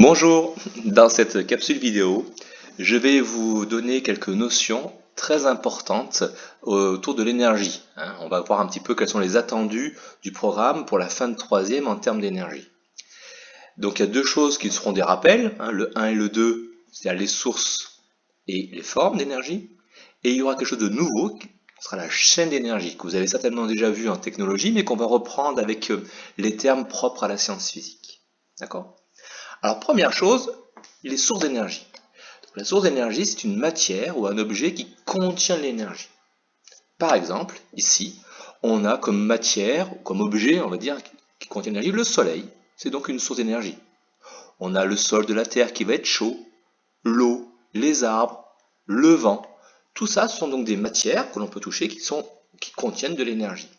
Bonjour, dans cette capsule vidéo, je vais vous donner quelques notions très importantes autour de l'énergie. On va voir un petit peu quels sont les attendus du programme pour la fin de troisième en termes d'énergie. Donc il y a deux choses qui seront des rappels, le 1 et le 2, c'est-à-dire les sources et les formes d'énergie. Et il y aura quelque chose de nouveau, qui sera la chaîne d'énergie, que vous avez certainement déjà vu en technologie, mais qu'on va reprendre avec les termes propres à la science physique. D'accord ? Alors première chose, les sources d'énergie. La source d'énergie, c'est une matière ou un objet qui contient l'énergie. Par exemple, ici, on a comme matière, ou comme objet, on va dire, qui contient l'énergie, le soleil. C'est donc une source d'énergie. On a le sol de la Terre qui va être chaud, l'eau, les arbres, le vent. Tout ça, ce sont donc des matières que l'on peut toucher qui contiennent de l'énergie.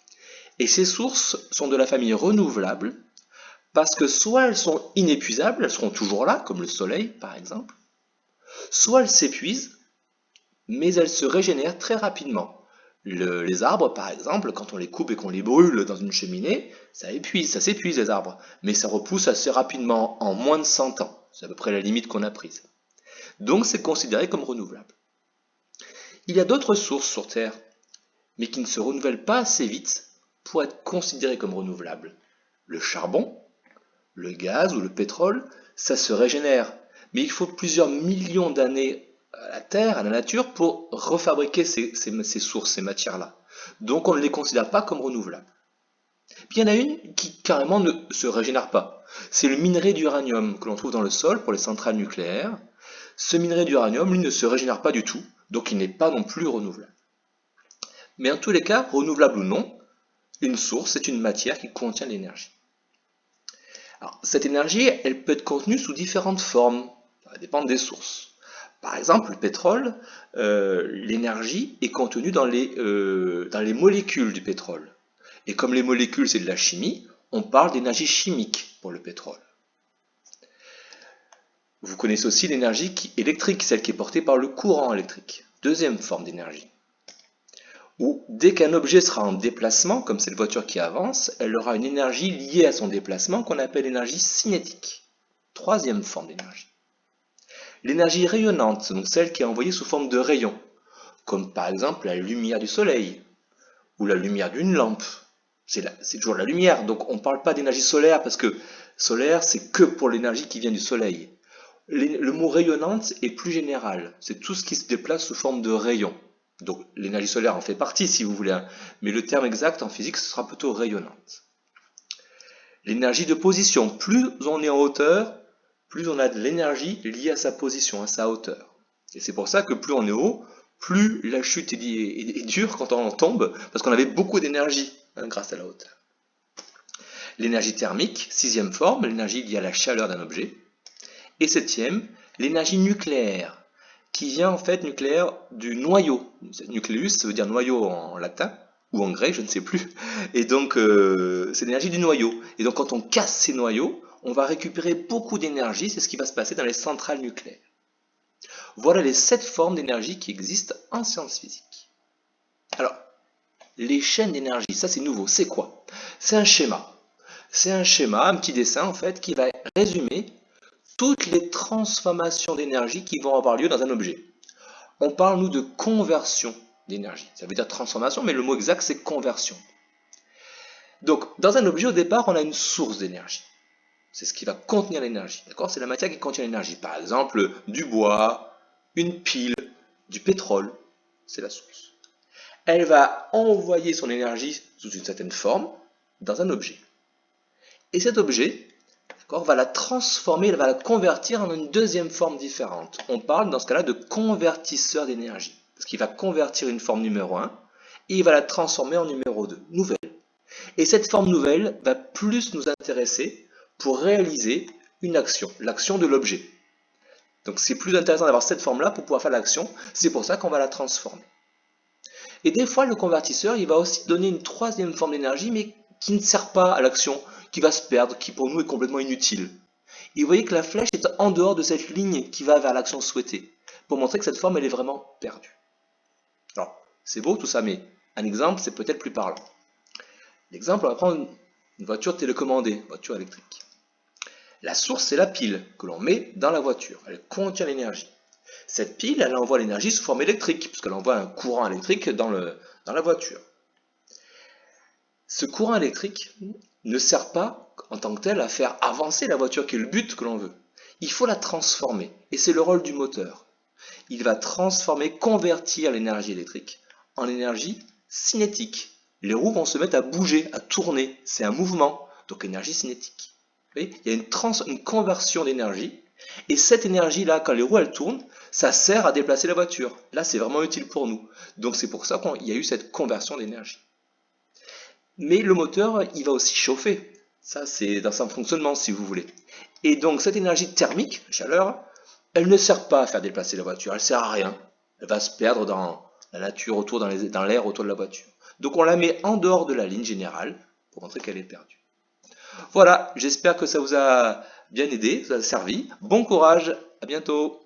Et ces sources sont de la famille renouvelable, parce que soit elles sont inépuisables, elles seront toujours là, comme le soleil par exemple, soit elles s'épuisent, mais elles se régénèrent très rapidement. Les arbres par exemple, quand on les coupe et qu'on les brûle dans une cheminée, ça s'épuise les arbres, mais ça repousse assez rapidement, en moins de 100 ans. C'est à peu près la limite qu'on a prise. Donc c'est considéré comme renouvelable. Il y a d'autres sources sur Terre, mais qui ne se renouvellent pas assez vite pour être considérées comme renouvelables. Le charbon, le gaz ou le pétrole, ça se régénère. Mais il faut plusieurs millions d'années à la Terre, à la nature, pour refabriquer ces sources, ces matières-là. Donc on ne les considère pas comme renouvelables. Puis il y en a une qui carrément ne se régénère pas. C'est le minerai d'uranium que l'on trouve dans le sol pour les centrales nucléaires. Ce minerai d'uranium, lui, ne se régénère pas du tout, donc il n'est pas non plus renouvelable. Mais en tous les cas, renouvelable ou non, une source, c'est une matière qui contient l'énergie. Alors, cette énergie, elle peut être contenue sous différentes formes, ça va dépendre des sources. Par exemple, le pétrole, l'énergie est contenue dans les molécules du pétrole. Et comme les molécules, c'est de la chimie, on parle d'énergie chimique pour le pétrole. Vous connaissez aussi l'énergie électrique, celle qui est portée par le courant électrique. Deuxième forme d'énergie. Où dès qu'un objet sera en déplacement, comme cette voiture qui avance, elle aura une énergie liée à son déplacement qu'on appelle l'énergie cinétique. Troisième forme d'énergie. L'énergie rayonnante, donc celle qui est envoyée sous forme de rayons, comme par exemple la lumière du soleil ou la lumière d'une lampe. C'est toujours la lumière, donc on ne parle pas d'énergie solaire parce que solaire, c'est que pour l'énergie qui vient du soleil. Le mot rayonnante est plus général, c'est tout ce qui se déplace sous forme de rayons. Donc l'énergie solaire en fait partie si vous voulez, mais le terme exact en physique ce sera plutôt rayonnante. L'énergie de position, plus on est en hauteur, plus on a de l'énergie liée à sa position, à sa hauteur. Et c'est pour ça que plus on est haut, plus la chute est dure quand on tombe, parce qu'on avait beaucoup d'énergie grâce à la hauteur. L'énergie thermique, sixième forme, l'énergie liée à la chaleur d'un objet. Et septième, l'énergie nucléaire, qui vient en fait nucléaire du noyau. Nucleus, ça veut dire noyau en latin, ou en grec, je ne sais plus. Et donc, c'est l'énergie du noyau. Et donc, quand on casse ces noyaux, on va récupérer beaucoup d'énergie. C'est ce qui va se passer dans les centrales nucléaires. Voilà les 7 formes d'énergie qui existent en sciences physiques. Alors, les chaînes d'énergie, ça c'est nouveau. C'est quoi? C'est un schéma. C'est un schéma, un petit dessin en fait, qui va résumer toutes les transformations d'énergie qui vont avoir lieu dans un objet. On parle, nous, de conversion d'énergie. Ça veut dire transformation, mais le mot exact, c'est conversion. Donc, dans un objet, au départ, on a une source d'énergie. C'est ce qui va contenir l'énergie. D'accord? C'est la matière qui contient l'énergie. Par exemple, du bois, une pile, du pétrole. C'est la source. Elle va envoyer son énergie sous une certaine forme dans un objet. Et cet objet, va la transformer, elle va la convertir en une deuxième forme différente. On parle dans ce cas-là de convertisseur d'énergie. Parce qu'il va convertir une forme numéro 1 et il va la transformer en numéro 2, nouvelle. Et cette forme nouvelle va plus nous intéresser pour réaliser une action, l'action de l'objet. Donc c'est plus intéressant d'avoir cette forme-là pour pouvoir faire l'action, c'est pour ça qu'on va la transformer. Et des fois, le convertisseur, il va aussi donner une troisième forme d'énergie, mais qui ne sert pas à l'action, qui va se perdre, qui pour nous est complètement inutile. Et vous voyez que la flèche est en dehors de cette ligne qui va vers l'action souhaitée, pour montrer que cette forme, elle est vraiment perdue. Alors, c'est beau tout ça, mais un exemple, c'est peut-être plus parlant. L'exemple, on va prendre une voiture télécommandée, voiture électrique. La source, c'est la pile que l'on met dans la voiture. Elle contient l'énergie. Cette pile, elle envoie l'énergie sous forme électrique, puisqu'elle envoie un courant électrique dans la voiture. Ce courant électrique ne sert pas en tant que tel à faire avancer la voiture, qui est le but que l'on veut. Il faut la transformer, et c'est le rôle du moteur. Il va transformer, convertir l'énergie électrique en énergie cinétique. Les roues vont se mettre à bouger, à tourner, c'est un mouvement, donc énergie cinétique. Vous voyez, il y a une conversion d'énergie, et cette énergie-là, quand les roues elles tournent, ça sert à déplacer la voiture. Là, c'est vraiment utile pour nous. Donc c'est pour ça qu'il y a eu cette conversion d'énergie. Mais le moteur, il va aussi chauffer. Ça, c'est dans son fonctionnement, si vous voulez. Et donc cette énergie thermique, chaleur, elle ne sert pas à faire déplacer la voiture, elle ne sert à rien. Elle va se perdre dans la nature, dans l'air autour de la voiture. Donc on la met en dehors de la ligne générale pour montrer qu'elle est perdue. Voilà, j'espère que ça vous a bien aidé, ça vous a servi. Bon courage, à bientôt.